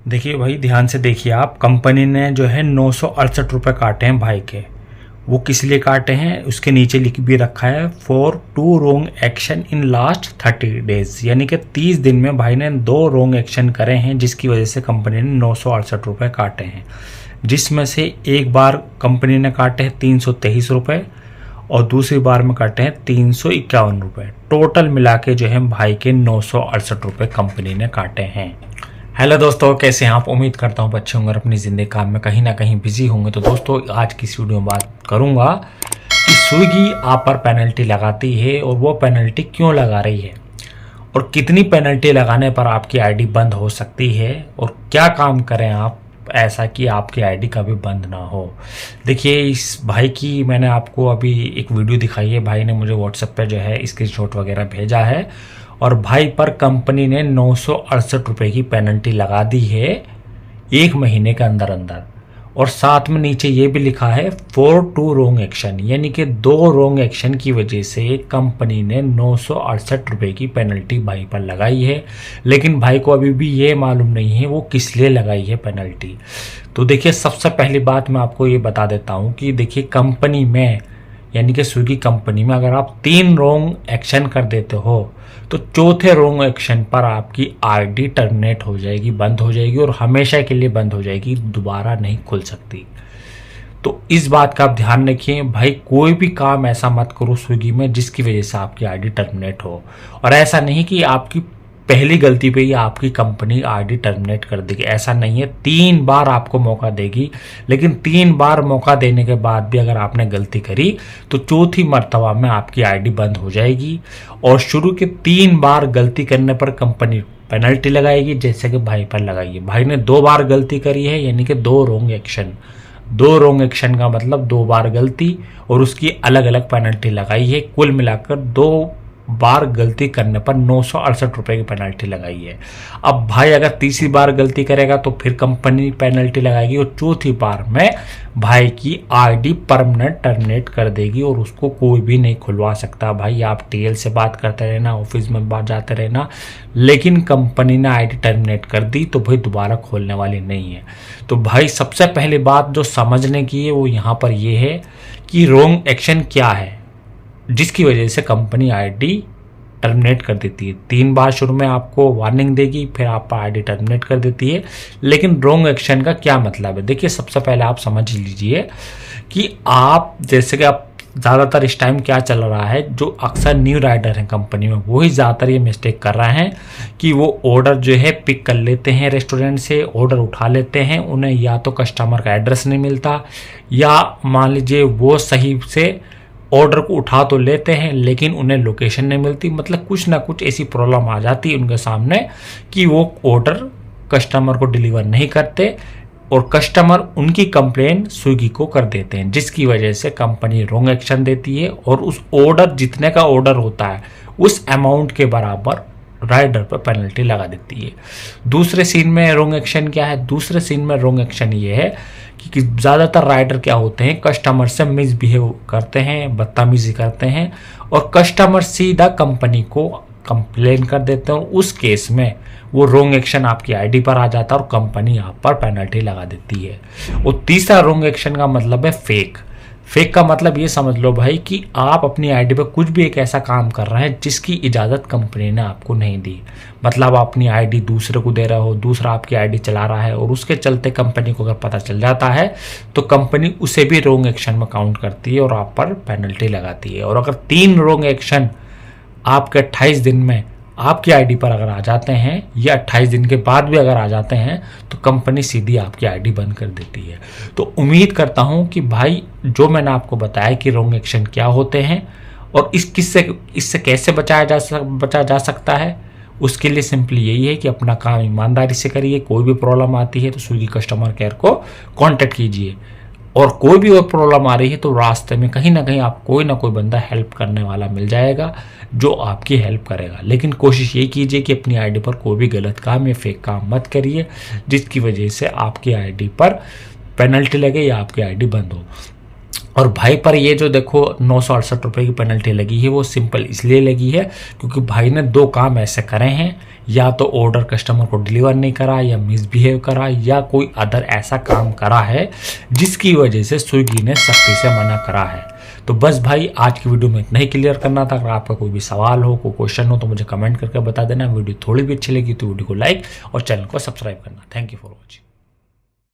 देखिए भाई, ध्यान से देखिए आप। कंपनी ने जो है 968 रुपये काटे हैं भाई के। वो किस लिए काटे हैं उसके नीचे लिख भी रखा है, for 2 wrong action in last 30 days. यानी कि 30 दिन में भाई ने 2 रॉन्ग एक्शन करे हैं, जिसकी वजह से कंपनी ने 968 रुपये काटे हैं। जिसमें से एक बार कंपनी ने काटे हैं 323 रुपये और दूसरी बार में काटे हैं 351 रुपये। टोटल मिला के जो है भाई के 968 रुपये कंपनी ने काटे हैं। हेलो दोस्तों, कैसे हैं आप? उम्मीद करता हूँ अच्छे होंगे, अपनी ज़िंदगी काम में कहीं ना कहीं बिजी होंगे। तो दोस्तों, आज की इस वीडियो में बात करूँगा कि स्विगी आप पर पेनल्टी लगाती है और वो पेनल्टी क्यों लगा रही है, और कितनी पेनल्टी लगाने पर आपकी आईडी बंद हो सकती है, और क्या काम करें आप ऐसा कि आपकी आईडी कभी बंद ना हो। देखिए, इस भाई की मैंने आपको अभी एक वीडियो दिखाई है। भाई ने मुझे व्हाट्सएप पे जो है स्क्रीनशॉट वगैरह भेजा है, और भाई पर कंपनी ने 968 रुपये की पेनल्टी लगा दी है 1 महीने के अंदर अंदर। और साथ में नीचे ये भी लिखा है फॉर 2 रॉन्ग एक्शन, यानी कि 2 रॉन्ग एक्शन की वजह से कंपनी ने 968 रुपये की पेनल्टी भाई पर लगाई है। लेकिन भाई को अभी भी ये मालूम नहीं है वो किस लिए लगाई है पेनल्टी। तो देखिए, सबसे पहली बात मैं आपको ये बता देता हूँ कि देखिए, कंपनी में यानी कि स्विगी कंपनी में अगर आप 3 रॉन्ग एक्शन कर देते हो तो चौथे रॉन्ग एक्शन पर आपकी आईडी टर्मिनेट हो जाएगी, बंद हो जाएगी, और हमेशा के लिए बंद हो जाएगी, दोबारा नहीं खुल सकती। तो इस बात का आप ध्यान रखिए भाई, कोई भी काम ऐसा मत करो स्विगी में जिसकी वजह से आपकी आईडी टर्मिनेट हो। और ऐसा नहीं कि आपकी पहली गलती पे ही आपकी कंपनी आईडी टर्मिनेट कर देगी, ऐसा नहीं है। 3 बार आपको मौका देगी, लेकिन 3 बार मौका देने के बाद भी अगर आपने गलती करी तो चौथी मर्तबा में आपकी आईडी बंद हो जाएगी। और शुरू के 3 बार गलती करने पर कंपनी पेनल्टी लगाएगी, जैसे कि भाई पर लगाई है। भाई ने 2 बार गलती करी है, यानी कि 2 रॉन्ग एक्शन। 2 रॉन्ग एक्शन का मतलब 2 बार गलती, और उसकी अलग अलग पेनल्टी लगाई है। कुल मिलाकर 2 बार गलती करने पर 968 रुपये की पेनल्टी लगाई है। अब भाई अगर तीसरी बार गलती करेगा तो फिर कंपनी पेनल्टी लगाएगी, और चौथी बार में भाई की आईडी परमानेंट टर्मिनेट कर देगी, और उसको कोई भी नहीं खुलवा सकता। भाई आप टीएल से बात करते रहना, ऑफिस में बात जाते रहना, लेकिन कंपनी ने आईडी टर्मिनेट कर दी तो भाई दोबारा खोलने वाली नहीं है। तो भाई सबसे पहली बात जो समझने की है वो यहाँ पर ये है कि रॉन्ग एक्शन क्या है जिसकी वजह से कंपनी आईडी टर्मिनेट कर देती है। 3 बार शुरू में आपको वार्निंग देगी, फिर आप आईडी टर्मिनेट कर देती है। लेकिन रॉन्ग एक्शन का क्या मतलब है? देखिए, सबसे पहले आप समझ लीजिए कि आप जैसे कि आप ज़्यादातर इस टाइम क्या चल रहा है, जो अक्सर न्यू राइडर हैं कंपनी में, वही ज़्यादातर ये मिस्टेक कर रहे हैं कि वो ऑर्डर जो है पिक कर लेते हैं रेस्टोरेंट से, ऑर्डर उठा लेते हैं, उन्हें या तो कस्टमर का एड्रेस नहीं मिलता, या मान लीजिए वो सही से ऑर्डर को उठा तो लेते हैं लेकिन उन्हें लोकेशन नहीं मिलती। मतलब कुछ ना कुछ ऐसी प्रॉब्लम आ जाती है उनके सामने कि वो ऑर्डर कस्टमर को डिलीवर नहीं करते, और कस्टमर उनकी कंप्लेन स्विगी को कर देते हैं, जिसकी वजह से कंपनी रॉन्ग एक्शन देती है, और उस ऑर्डर जितने का ऑर्डर होता है उस अमाउंट के बराबर राइडर पर पेनल्टी लगा देती है। दूसरे सीन में रॉन्ग एक्शन क्या है? दूसरे सीन में रॉन्ग एक्शन ये है कि ज़्यादातर राइडर क्या होते हैं, कस्टमर से मिसबिहेव करते हैं, बदतमीजी करते हैं, और कस्टमर सीधा कंपनी को कंप्लेन कर देते हैं। उस केस में वो रॉन्ग एक्शन आपकी आईडी पर आ जाता है और कंपनी आप पर पेनल्टी लगा देती है। और तीसरा रॉन्ग एक्शन का मतलब है फेक। फेक का मतलब ये समझ लो भाई कि आप अपनी आईडी पर कुछ भी एक ऐसा काम कर रहे हैं जिसकी इजाज़त कंपनी ने आपको नहीं दी। मतलब आप अपनी आईडी दूसरे को दे रहे हो, दूसरा आपकी आईडी चला रहा है, और उसके चलते कंपनी को अगर पता चल जाता है तो कंपनी उसे भी रॉन्ग एक्शन में काउंट करती है और आप पर पेनल्टी लगाती है। और अगर 3 रॉन्ग एक्शन आपके 28 दिन में आपकी आईडी पर अगर आ जाते हैं, या 28 दिन के बाद भी अगर आ जाते हैं, तो कंपनी सीधी आपकी आईडी बंद कर देती है। तो उम्मीद करता हूं कि भाई जो मैंने आपको बताया कि रॉन्ग एक्शन क्या होते हैं और इससे कैसे बचा जा सकता है, उसके लिए सिंपली यही है कि अपना काम ईमानदारी से करिए। कोई भी प्रॉब्लम आती है तो स्विगी कस्टमर केयर को कॉन्टेक्ट कीजिए, और कोई भी और प्रॉब्लम आ रही है तो रास्ते में कहीं ना कहीं आप कोई ना कोई बंदा हेल्प करने वाला मिल जाएगा जो आपकी हेल्प करेगा। लेकिन कोशिश ये कीजिए कि अपनी आईडी पर कोई भी गलत काम या फेक काम मत करिए जिसकी वजह से आपकी आईडी पर पेनल्टी लगे या आपकी आईडी बंद हो। और भाई पर ये जो देखो 968 रुपये की पेनल्टी लगी है वो सिंपल इसलिए लगी है क्योंकि भाई ने 2 काम ऐसे करे हैं। या तो ऑर्डर कस्टमर को डिलीवर नहीं करा, या मिसबिहेव करा, या कोई अदर ऐसा काम करा है जिसकी वजह से स्विगी ने सख्ती से मना करा है। तो बस भाई आज की वीडियो में इतना ही क्लियर करना था। अगर आपका कोई भी सवाल हो, कोई क्वेश्चन हो तो मुझे कमेंट करके बता देना। वीडियो थोड़ी भी अच्छी लगी तो वीडियो को लाइक और चैनल को सब्सक्राइब करना। Thank you for watching.